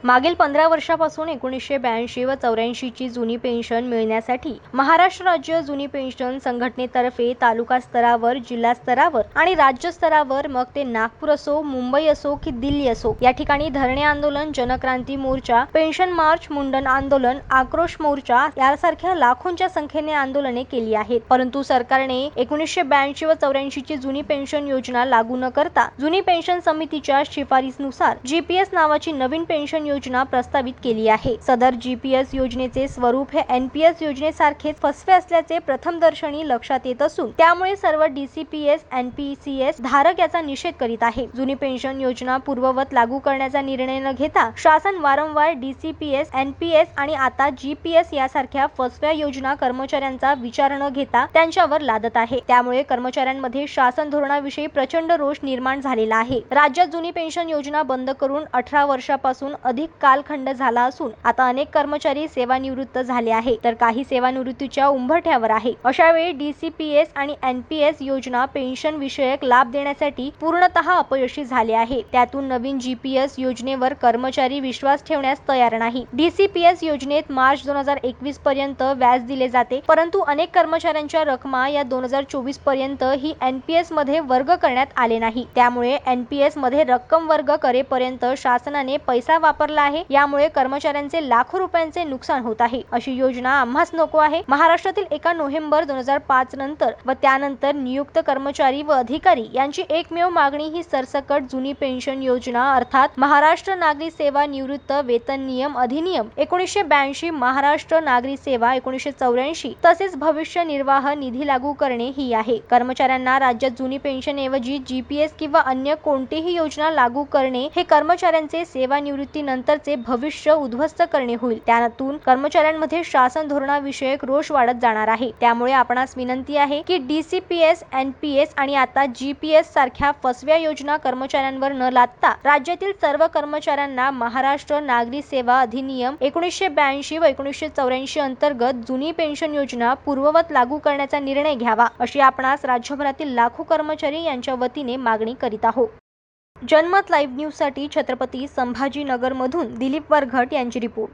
मागील 15 वर्षापासून 1982 व 84 ची जुनी पेन्शन मिळण्यासाठी महाराष्ट्र राज्य जुनी पेन्शन संघटनेतर्फे तालुका स्तरावर, जिल्हा स्तरावर आणि राज्य स्तरावर, मग ते नागपूर असो, मुंबई असो की दिल्ली असो, या ठिकाणी धरणे आंदोलन, जनक्रांती मोर्चा, पेन्शन मार्च, मुंडन आंदोलन, आक्रोश मोर्चा यासारख्या लाखोंच्या संख्येने आंदोलने केली आहेत. परंतु सरकारने 1982 व 84 ची जुनी पेन्शन योजना लागू न करता जुनी पेन्शन समितीच्या शिफारसीनुसार जीपीएस नावाची नवीन पेन्शन योजना प्रस्तावित केली आहे. सदर जीपीएस योजनेचे स्वरूप हे एनपीएस योजनेसारखेच फसवे असल्याचे प्रथमदर्शनी लक्षात येत असून त्यामुळे सर्व डीसीपीएस, एनपीसीएस धारक याचा निषेध करीत आहे. जुनी पेन्शन योजना पूर्ववत लागू करण्याचा निर्णय न घेता शासन वारंवार डीसीपीएस, एनपीएस आणि आता जीपीएस यासारख्या फसव्या योजना कर्मचाऱ्यांचा विचार न घेता त्यांच्यावर लादत आहे. त्यामुळे कर्मचाऱ्यांमध्ये शासन धोरणाविषयी प्रचंड रोष निर्माण झालेला आहे. राज्यात जुनी पेन्शन योजना बंद करून 18 वर्षापासून अधिक कालखंड झाला असून आता अनेक कर्मचारी सेवानिवृत्त झाले आहे, तर काही सेवानिवृत्तीच्या उंबरठ्यावर आहे. अशा वेळी डीसीपीएस आणि एनपीएस योजना पेन्शन विषयक लाभ देण्यासाठी पूर्णतः अपयशी झाले आहे. त्यातून नवीन जीपीएस योजनेवर कर्मचारी विश्वास ठेवण्यास तयार नाही. डीसीपीएस योजनेत मार्च 2021 पर्यंत व्याज दिले जाते, परंतु अनेक कर्मचाऱ्यांच्या रकमा या 2024 पर्यंत ही एनपीएस मध्ये वर्ग करण्यात आले नाही. त्यामुळे एनपीएस मध्ये रक्कम वर्ग करेपर्यंत शासनाने पैसा वापरला आहे. यामुळे कर्मचाऱ्यांचे लाखो रुपयांचे नुकसान होत आहे. अशी योजना आम्हास नको आहे. महाराष्ट्रातील 1 नोव्हेंबर 2005 नंतर व त्यानंतर नियुक्त कर्मचारी व अधिकारी यांची एकमेव मागणी ही सरसकट जुनी पेन्शन योजना अर्थात महाराष्ट्र नागरी सेवा निवृत्त वेतन नियम अधिनियम 1982, महाराष्ट्र नागरी सेवा 1984 तसेच भविष्य निर्वाह निधी लागू करणे ही आहे. कर्मचाऱ्यांना राज्यात जुनी पेन्शन ऐवजी जीपीएस किंवा अन्य कोणतीही योजना लागू करणे हे कर्मचाऱ्यांचे सेवानिवृत्तीनंतरचे भविष्य उद्ध्वस्त करणे होईल. त्यातून कर्मचाऱ्यांमध्ये शासन धोरणाविषयक रोष वाढत जाणार आहे. त्यामुळे आपणास विनंती आहे की डीसीपीएस, एनपीएस आणि आता जीपीएस सारख्या फसव्या योजना कर्मचाऱ्यांवर न लादता राज्यातील सर्व कर्मचाऱ्यांना महाराष्ट्र नागरी सेवा अधिनियम 1982 व 1984 अंतर्गत जुनी पेन्शन योजना पूर्ववत लागू करण्याचा निर्णय घ्यावा, अशी आपणास राज्यभरातील लाखो कर्मचारी यांच्या वतीने मागणी करीत आहोत. जनमत लाईव्ह न्यूज साठी छत्रपती संभाजीनगरमधून दिलीप वरघट यांची रिपोर्ट.